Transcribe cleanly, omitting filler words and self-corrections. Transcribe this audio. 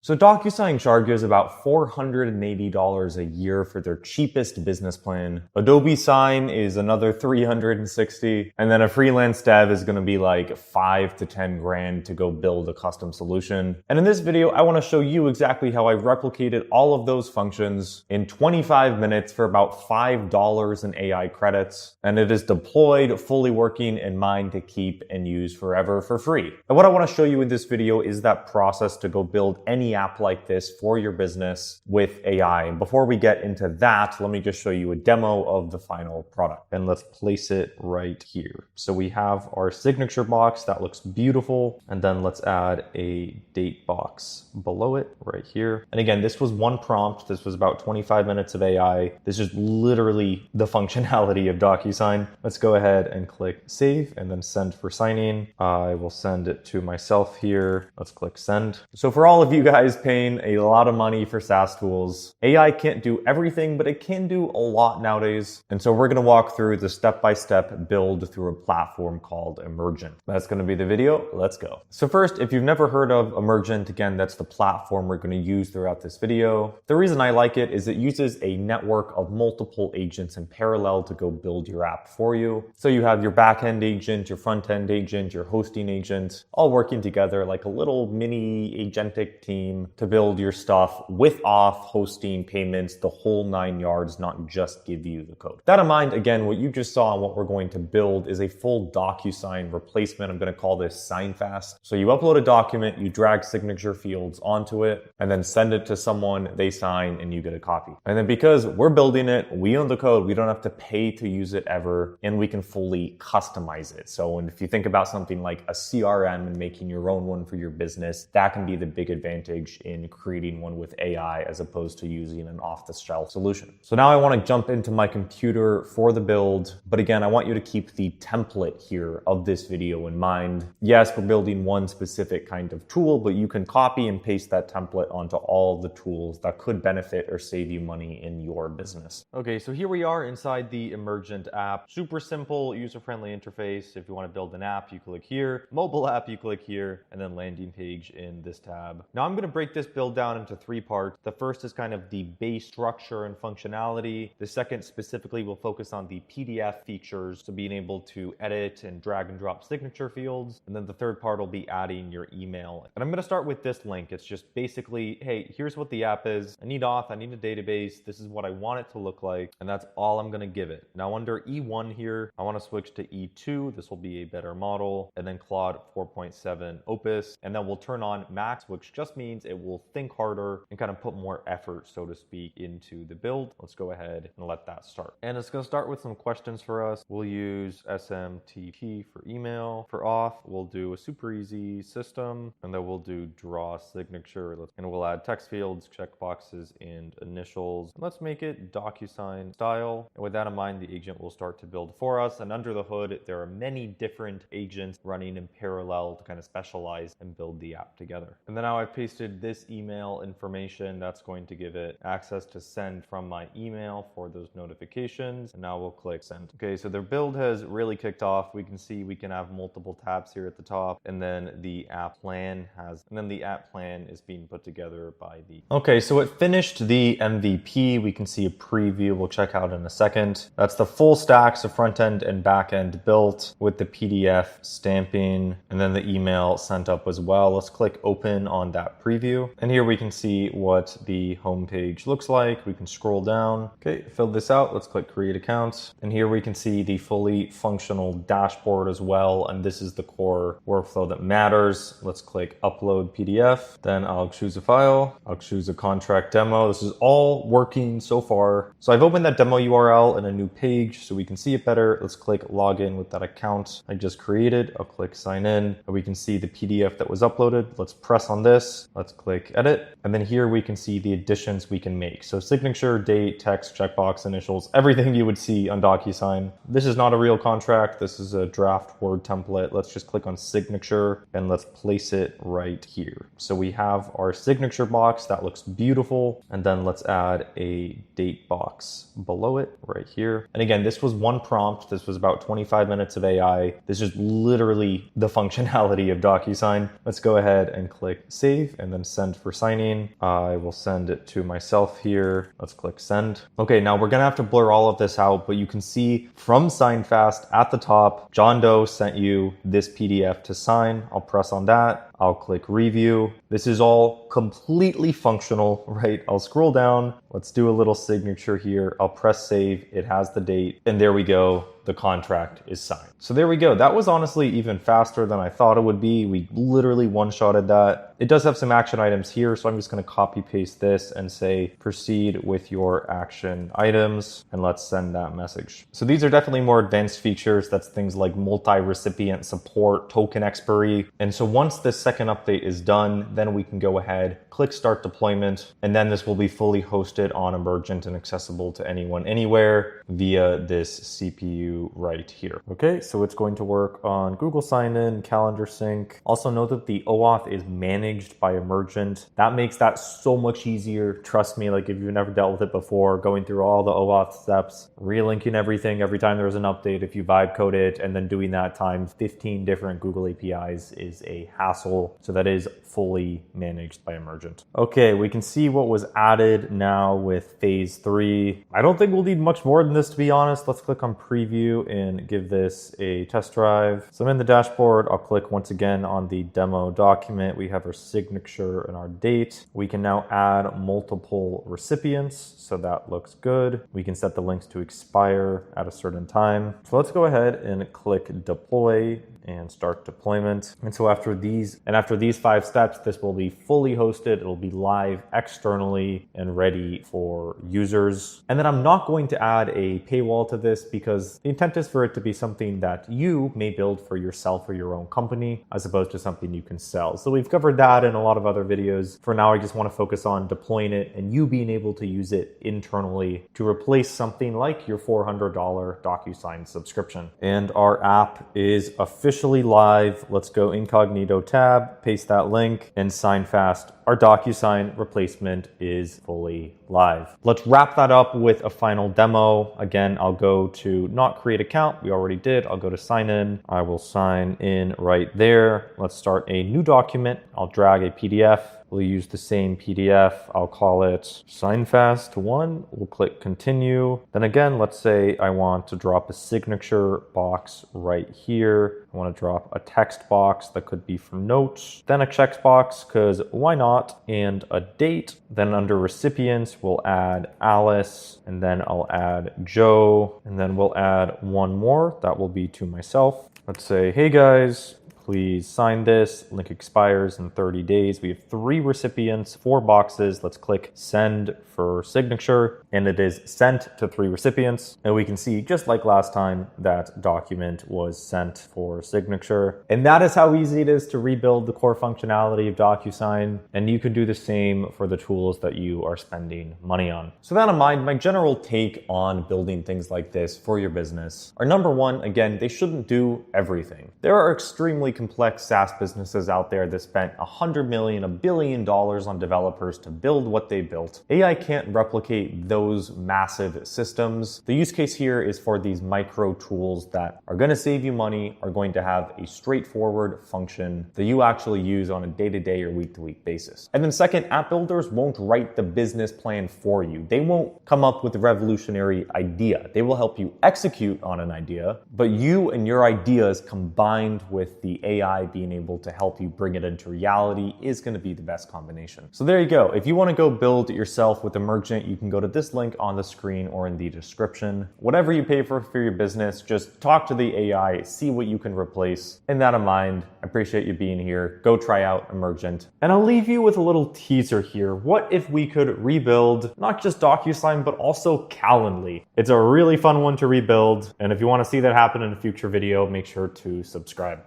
So DocuSign charges about $480 a year for their cheapest business plan. Adobe Sign is another $360, and then a freelance dev is going to be like 5 to 10 grand to go build a custom solution. And in this video, I want to show you exactly how I replicated all of those functions in 25 minutes for about $5 in AI credits, and it is deployed, fully working, and mine to keep and use forever for free. And what I want to show you in this video is that process to go build any app like this for your business with AI. And before we get into that, let me just show you a demo of the final product. And let's place it right here. So we have our signature box that looks beautiful. And then let's add a date box below it right here. And again, this was one prompt. This was about 25 minutes of AI. This is literally the functionality of DocuSign. Let's go ahead and click save and then send for signing. I will send it to myself here. Let's click send. So for all of you guys paying a lot of money for SaaS tools, AI can't do everything, but it can do a lot nowadays. And so we're going to walk through the step-by-step build through a platform called Emergent. That's going to be the video. Let's go. So first, if you've never heard of Emergent, again, that's the platform we're going to use throughout this video. The reason I like it is it uses a network of multiple agents in parallel to go build your app for you. So you have your back-end agent, your front-end agent, your hosting agent, all working together like a little mini agentic team to build your stuff with OAuth, hosting, payments, the whole 9 yards, not just give you the code. That in mind, again, what you just saw and what we're going to build is a full DocuSign replacement. I'm going to call this Signfast. So you upload a document, you drag signature fields onto it, and then send it to someone, they sign, and you get a copy. And then because we're building it, we own the code, we don't have to pay to use it ever, and we can fully customize it. So if you think about something like a CRM and making your own one for your business, that can be the big advantage in creating one with AI as opposed to using an off-the-shelf solution. So now I want to jump into my computer for the build. But again, I want you to keep the template here of this video in mind. Yes, we're building one specific kind of tool, but you can copy and paste that template onto all of the tools that could benefit or save you money in your business. Okay, so here we are inside the Emergent app. Super simple, user-friendly interface. If you want to build an app, you click here. Mobile app, you click here, and then landing page in this tab. Now I'm going to break this build down into 3 parts. The first is kind of the base structure and functionality. The second specifically will focus on the PDF features, so being able to edit and drag and drop signature fields. And then the third part will be adding your email. And I'm going to start with this link. It's just basically, hey, here's what the app is. I need auth, I need a database. This is what I want it to look like. And that's all I'm going to give it. Now under E1 here, I want to switch to E2. This will be a better model. And then Claude 4.7 Opus. And then we'll turn on Max, which just means it will think harder and kind of put more effort, so to speak, into the build. Let's go ahead and let that start. And it's going to start with some questions for us. We'll use SMTP for email. For auth, we'll do a super easy system, and then we'll do draw signature. And we'll add text fields, checkboxes, and initials. And let's make it DocuSign style. And with that in mind, the agent will start to build for us. And under the hood, there are many different agents running in parallel to kind of specialize and build the app together. And then now I've pasted this email information. That's going to give it access to send from my email for those notifications. And now we'll click send. Okay, so their build has really kicked off. We can see we can have multiple tabs here at the top, and then the app plan is being put together by the... Okay, so it finished the MVP. We can see a preview we'll check out in a second. That's the full stack, so front end and back end built with the PDF stamping, and then the email sent up as well. Let's click open on that preview. And here we can see what the home page looks like. We can scroll down. Okay, fill this out. Let's click create account. And here we can see the fully functional dashboard as well. And this is the core workflow that matters. Let's click upload PDF. Then I'll choose a file. I'll choose a contract demo. This is all working so far. So I've opened that demo URL in a new page so we can see it better. Let's click login with that account I just created. I'll click sign in, and we can see the PDF that was uploaded. Let's press on this. Let's click edit. And then here we can see the additions we can make. So signature, date, text, checkbox, initials, everything you would see on DocuSign. This is not a real contract. This is a draft Word template. Let's just click on signature and let's place it right here. So we have our signature box that looks beautiful. And then let's add a date box below it right here. And again, this was one prompt. This was about 25 minutes of AI. This is literally the functionality of DocuSign. Let's go ahead and click save and then then send for signing. I will send it to myself here. Let's click send. Okay, now we're gonna have to blur all of this out, but you can see from Signfast at the top, John Doe sent you this PDF to sign. I'll press on that. I'll click review. This is all completely functional, right? I'll scroll down. Let's do a little signature here. I'll press save. It has the date, and there we go. The contract is signed. So there we go. That was honestly even faster than I thought it would be. We literally one-shotted that. It does have some action items here, so I'm just going to copy paste this and say proceed with your action items, and let's send that message. So these are definitely more advanced features. That's things like multi-recipient support, token expiry. And so once this second update is done, then we can go ahead, click start deployment, and then this will be fully hosted on Emergent and accessible to anyone, anywhere via this CPU right here. Okay, so it's going to work on Google Sign-In, Calendar Sync. Also note that the OAuth is managed by Emergent. That makes that so much easier. Trust me, like if you've never dealt with it before, going through all the OAuth steps, relinking everything every time there's an update, if you vibe code it, and then doing that times 15 different Google APIs is a hassle. So that is fully managed by Emergent. Okay, we can see what was added now with phase 3. I don't think we'll need much more than this, to be honest. Let's click on preview and give this a test drive. So I'm in the dashboard. I'll click once again on the demo document. We have our signature and our date. We can now add multiple recipients. So that looks good. We can set the links to expire at a certain time. So let's go ahead and click deploy and start deployment. And so after these 5 steps, this will be fully hosted. It'll be live externally and ready for users. And then I'm not going to add a paywall to this because the intent is for it to be something that you may build for yourself or your own company, as opposed to something you can sell. So we've covered that in a lot of other videos. For now, I just want to focus on deploying it and you being able to use it internally to replace something like your $400 DocuSign subscription. And our app is officially live. Let's go incognito tab, paste that link, and Signfast. Our DocuSign replacement is fully live. Let's wrap that up with a final demo. Again, I'll go to not create account. We already did. I'll go to sign in. I will sign in right there. Let's start a new document. I'll drag a PDF. We'll use the same PDF. I'll call it Signfast 1. We'll click continue. Then again, let's say I want to drop a signature box right here. I want to drop a text box that could be for notes, then a checkbox, because why not, and a date. Then under recipients, we'll add Alice, and then I'll add Joe, and then we'll add one more. That will be to myself. Let's say, hey guys, please sign this. Link expires in 30 days. We have 3 recipients, 4 boxes. Let's click send for signature, and it is sent to 3 recipients. And we can see, just like last time, that document was sent for signature. And that is how easy it is to rebuild the core functionality of DocuSign. And you can do the same for the tools that you are spending money on. So that in mind, my general take on building things like this for your business are, number one, again, they shouldn't do everything. There are extremely complex SaaS businesses out there that spent $100 million, $1 billion on developers to build what they built. AI can't replicate those massive systems. The use case here is for these micro tools that are going to save you money, are going to have a straightforward function that you actually use on a day-to-day or week-to-week basis. And then second, app builders won't write the business plan for you. They won't come up with a revolutionary idea. They will help you execute on an idea, but you and your ideas combined with the AI being able to help you bring it into reality is going to be the best combination. So there you go. If you want to go build it yourself with Emergent, you can go to this link on the screen or in the description. Whatever you pay for your business, just talk to the AI, see what you can replace. In that in mind, I appreciate you being here. Go try out Emergent. And I'll leave you with a little teaser here. What if we could rebuild not just DocuSign, but also Calendly? It's a really fun one to rebuild. And if you want to see that happen in a future video, make sure to subscribe.